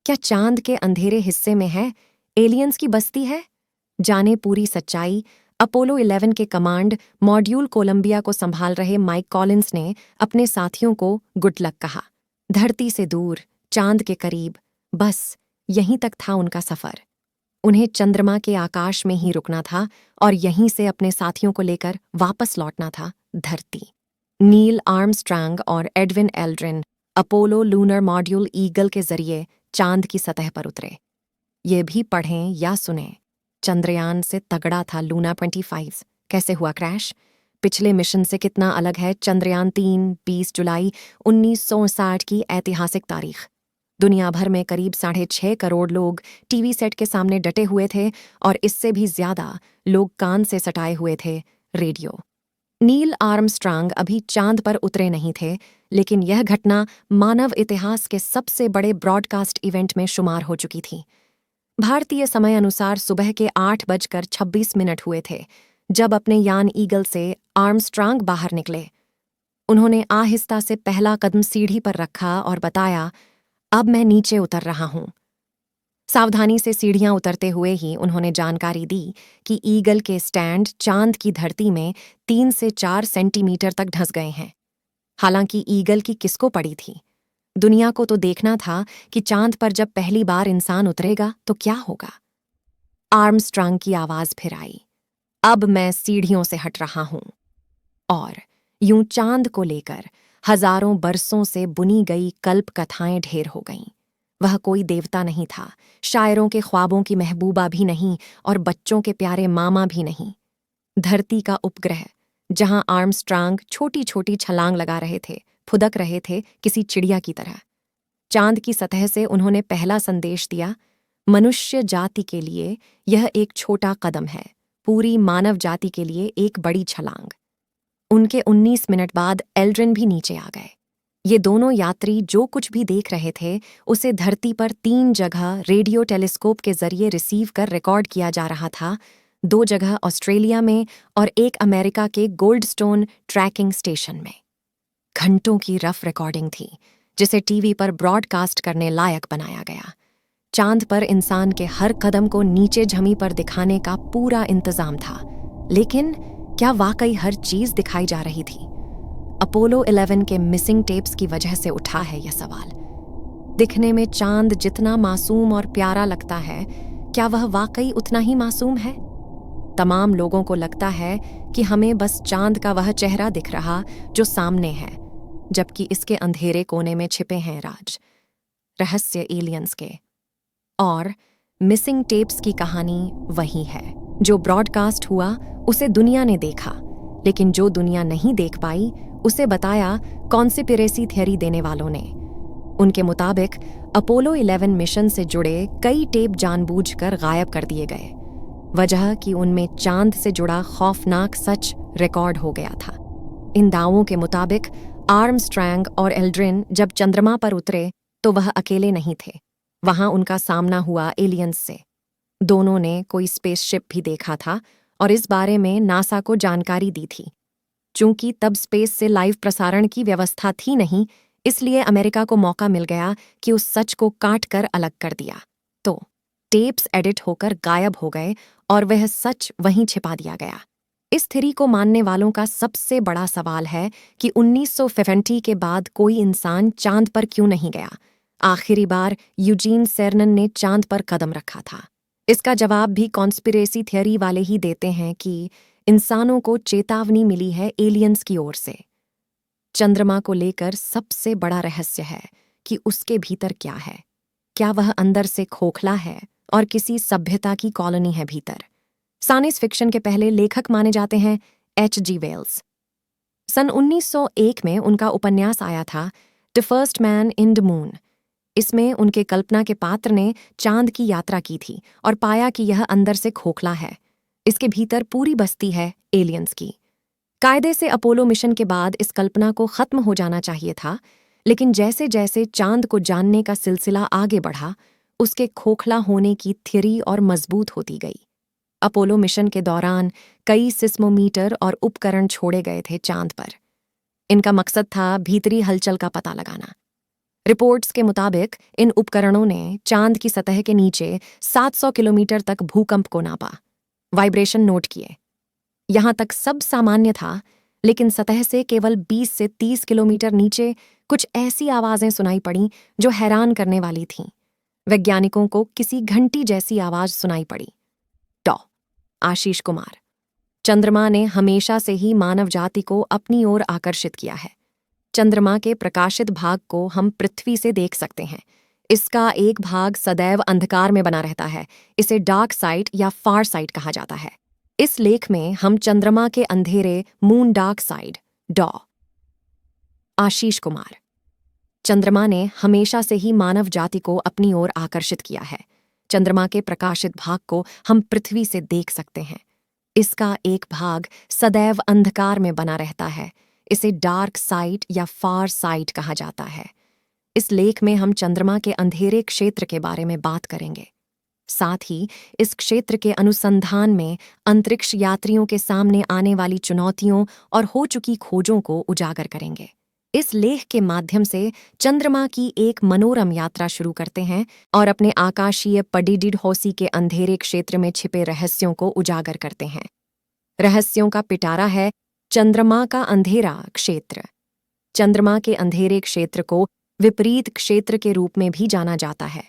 क्या चांद के अंधेरे हिस्से में है एलियंस की बस्ती है? जाने पूरी सच्चाई। अपोलो 11 के कमांड मॉड्यूल कोलंबिया को संभाल रहे माइक कॉलिंस ने अपने साथियों को गुड लक कहा। धरती से दूर, चांद के करीब, बस यहीं तक था उनका सफर। उन्हें चंद्रमा के आकाश में ही रुकना था और यहीं से अपने साथियों को लेकर वापस लौटना था धरती। नील आर्मस्ट्रांग और Edwin Aldrin Apollo lunar module eagle के जरिए चांद की सतह पर उतरे। ये भी पढ़ें या सुनें, चंद्रयान से तगड़ा था लूना 25। कैसे हुआ क्रैश? पिछले मिशन से कितना अलग है चंद्रयान 3? 20 जुलाई 1959 की ऐतिहासिक तारीख। दुनिया भर में करीब 6.5 करोड़ लोग टीवी सेट के सामने डटे हुए थे और इससे भी ज्यादा लोग कान से सटाए हुए थे रेडियो। नील आर्मस्ट्रांग अभी चांद पर उतरे नहीं थे, लेकिन यह घटना मानव इतिहास के सबसे बड़े ब्रॉडकास्ट इवेंट में शुमार हो चुकी थी। भारतीय समय अनुसार सुबह के 8:26 हुए थे जब अपने यान ईगल से आर्मस्ट्रांग बाहर निकले। उन्होंने आहिस्ता से पहला कदम सीढ़ी पर रखा और बताया, अब मैं नीचे उतर रहा हूं। सावधानी से सीढ़ियां उतरते हुए ही उन्होंने जानकारी दी कि ईगल के स्टैंड चांद की धरती में 3 से 4 सेंटीमीटर तक धंस गए हैं। हालांकि ईगल की किसको पड़ी थी? दुनिया को तो देखना था कि चांद पर जब पहली बार इंसान उतरेगा तो क्या होगा। आर्मस्ट्रांग की आवाज फिर आई, अब मैं सीढ़ियों से हट रहा हूं। और यूं चांद को लेकर हजारों बरसों से बुनी गई कल्प कथाएं ढेर हो गईं। वह कोई देवता नहीं था, शायरों के ख्वाबों की महबूबा भी नहीं और बच्चों के प्यारे मामा भी नहीं। धरती का उपग्रह, जहां आर्मस्ट्रांग छोटी छोटी छलांग लगा रहे थे, फुदक रहे थे किसी चिड़िया की तरह। चांद की सतह से उन्होंने पहला संदेश दिया, मनुष्य जाति के लिए यह एक छोटा कदम है, पूरी मानव जाति के लिए एक बड़ी छलांग। उनके 19 मिनट बाद एल्ड्रिन भी नीचे आ गए। ये दोनों यात्री जो कुछ भी देख रहे थे उसे धरती पर 3 जगह रेडियो टेलीस्कोप के जरिए रिसीव कर रिकॉर्ड किया जा रहा था। 2 जगह ऑस्ट्रेलिया में और एक अमेरिका के गोल्डस्टोन ट्रैकिंग स्टेशन में। घंटों की रफ रिकॉर्डिंग थी जिसे टीवी पर ब्रॉडकास्ट करने लायक बनाया गया। चांद पर इंसान के हर कदम को नीचे झमी पर दिखाने का पूरा इंतजाम था, लेकिन क्या वाकई हर चीज दिखाई जा रही थी? अपोलो 11 के मिसिंग टेप्स की वजह से उठा है यह सवाल। दिखने में चांद जितना मासूम और प्यारा लगता है, क्या वह वाकई उतना ही मासूम है? तमाम लोगों को लगता है कि हमें बस चांद का वह चेहरा दिख रहा जो सामने है, जबकि इसके अंधेरे कोने में छिपे हैं राज, रहस्य एलियंस के। और मिसिंग टेप्स की कहानी वही है। जो ब्रॉडकास्ट हुआ उसे दुनिया ने देखा, लेकिन जो दुनिया नहीं देख पाई उसे बताया कॉन्स्पिरेसी थियरी देने वालों ने। उनके मुताबिक अपोलो 11 मिशन से जुड़े कई टेप जानबूझकर गायब कर दिए गए। वजह कि उनमें चांद से जुड़ा खौफनाक सच रिकॉर्ड हो गया था। इन दावों के मुताबिक आर्मस्ट्रांग और एल्ड्रिन जब चंद्रमा पर उतरे तो वह अकेले नहीं थे। वहां उनका सामना हुआ एलियंस से। दोनों ने कोई स्पेसशिप भी देखा था और इस बारे में नासा को जानकारी दी थी। चूंकि तब स्पेस से लाइव प्रसारण की व्यवस्था थी नहीं, इसलिए अमेरिका को मौका मिल गया कि उस सच को काट कर अलग कर दिया। तो टेप्स एडिट होकर गायब हो गए और वह सच वहीं छिपा दिया गया। इस थ्योरी को मानने वालों का सबसे बड़ा सवाल है कि 1950 के बाद कोई इंसान चांद पर क्यों नहीं गया। आखिरी बार यूजीन सेरनन ने चांद पर कदम रखा था। इसका जवाब भी कॉन्स्पिरेसी थियरी वाले ही देते हैं कि इंसानों को चेतावनी मिली है एलियंस की ओर से। चंद्रमा को लेकर सबसे बड़ा रहस्य है कि उसके भीतर क्या है। क्या वह अंदर से खोखला है और किसी सभ्यता की कॉलोनी है भीतर? साइंस फिक्शन के पहले लेखक माने जाते हैं H.G. वेल्स। सन 1901 में उनका उपन्यास आया था the first man in the moon. इसमें उनके कल्पना के पात्र ने चांद की यात्रा की थी और पाया कि यह अंदर से खोखला है। इसके भीतर पूरी बस्ती है एलियंस की। कायदे से अपोलो मिशन के बाद इस कल्पना को खत्म हो जाना चाहिए था, लेकिन जैसे जैसे चांद को जानने का सिलसिला आगे बढ़ा, उसके खोखला होने की थियरी और मजबूत होती गई। अपोलो मिशन के दौरान कई सिस्मोमीटर और उपकरण छोड़े गए थे चांद पर। इनका मकसद था भीतरी हलचल का पता लगाना। रिपोर्ट्स के मुताबिक इन उपकरणों ने चांद की सतह के नीचे 700 किलोमीटर तक भूकंप को नापा, वाइब्रेशन नोट किए। यहां तक सब सामान्य था, लेकिन सतह से केवल 20 से 30 किलोमीटर नीचे कुछ ऐसी आवाजें सुनाई पड़ीं जो हैरान करने वाली थीं। वैज्ञानिकों को किसी घंटी जैसी आवाज सुनाई पड़ी। टॉ आशीष कुमार। चंद्रमा ने हमेशा से ही मानव जाति को अपनी ओर आकर्षित किया है। चंद्रमा के प्रकाशित भाग को हम पृथ्वी से देख सकते हैं। इसका एक भाग सदैव अंधकार में बना रहता है। इसे डार्क साइड या फार साइड कहा जाता है। इस लेख में हम चंद्रमा के अंधेरे मून डार्क साइड डॉ आशीष कुमार। चंद्रमा ने हमेशा से ही मानव जाति को अपनी ओर आकर्षित किया है। चंद्रमा के प्रकाशित भाग को हम पृथ्वी से देख सकते हैं। इसका एक भाग सदैव अंधकार में बना रहता है। इसे डार्क साइड या फार साइड कहा जाता है। इस लेख में हम चंद्रमा के अंधेरे क्षेत्र के बारे में बात करेंगे। साथ ही इस क्षेत्र के अनुसंधान में अंतरिक्ष यात्रियों के सामने आने वाली चुनौतियों और हो चुकी खोजों को उजागर करेंगे। इस लेख के माध्यम से चंद्रमा की एक मनोरम यात्रा शुरू करते हैं और अपने आकाशीय पडिडिडहोसी के अंधेरे क्षेत्र में छिपे रहस्यों को उजागर करते हैं। रहस्यों का पिटारा है चंद्रमा का अंधेरा क्षेत्र। चंद्रमा के अंधेरे क्षेत्र को विपरीत क्षेत्र के रूप में भी जाना जाता है।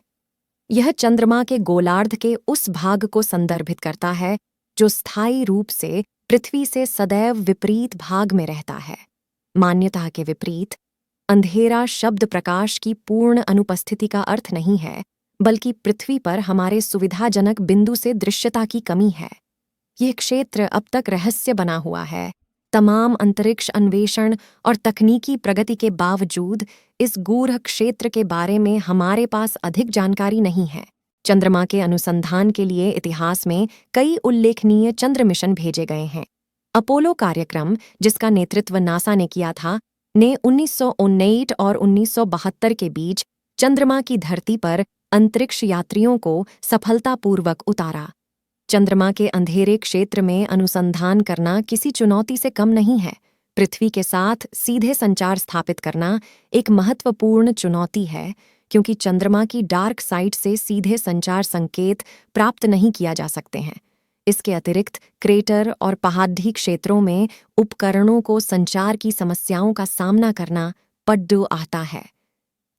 यह चंद्रमा के गोलार्ध के उस भाग को संदर्भित करता है जो स्थायी रूप से पृथ्वी से सदैव विपरीत भाग में रहता है। मान्यता के विपरीत, अंधेरा शब्द प्रकाश की पूर्ण अनुपस्थिति का अर्थ नहीं है, बल्कि पृथ्वी पर हमारे सुविधाजनक बिंदु से दृश्यता की कमी है। ये क्षेत्र अब तक रहस्य बना हुआ है। तमाम अंतरिक्ष अन्वेषण और तकनीकी प्रगति के बावजूद इस गूढ़ क्षेत्र के बारे में हमारे पास अधिक जानकारी नहीं है। चंद्रमा के अनुसंधान के लिए इतिहास में कई उल्लेखनीय चंद्र मिशन भेजे गए हैं। अपोलो कार्यक्रम, जिसका नेतृत्व नासा ने किया था, ने 1969 और 1972 के बीच चंद्रमा की धरती पर अंतरिक्ष यात्रियों को सफलतापूर्वक उतारा। चंद्रमा के अंधेरे क्षेत्र में अनुसंधान करना किसी चुनौती से कम नहीं है। पृथ्वी के साथ सीधे संचार स्थापित करना एक महत्वपूर्ण चुनौती है, क्योंकि चंद्रमा की डार्क साइड से सीधे संचार संकेत प्राप्त नहीं किया जा सकते हैं। इसके अतिरिक्त क्रेटर और पहाड़ी क्षेत्रों में उपकरणों को संचार की समस्याओं का सामना करना पड्डू आता है।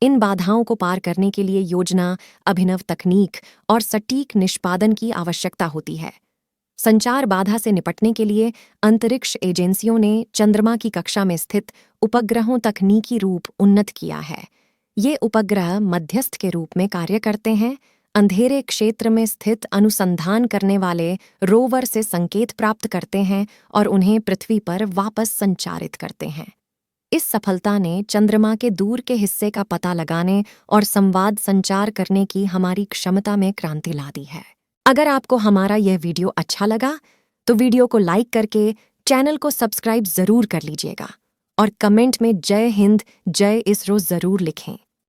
इन बाधाओं को पार करने के लिए योजना, अभिनव तकनीक और सटीक निष्पादन की आवश्यकता होती है। संचार बाधा से निपटने के लिए अंतरिक्ष एजेंसियों ने चंद्रमा की कक्षा में स्थित उपग्रहों तकनीकी रूप उन्नत किया है। ये उपग्रह मध्यस्थ के रूप में कार्य करते हैं, अंधेरे क्षेत्र में स्थित अनुसंधान करने वाले रोवर से संकेत प्राप्त करते हैं और उन्हें पृथ्वी पर वापस संचारित करते हैं। इस सफलता ने चंद्रमा के दूर के हिस्से का पता लगाने और संवाद संचार करने की हमारी क्षमता में क्रांति ला दी है। अगर आपको हमारा यह वीडियो अच्छा लगा तो वीडियो को लाइक करके चैनल को सब्सक्राइब जरूर कर लीजिएगा और कमेंट में जय हिंद, जय इसरो जरूर लिखें।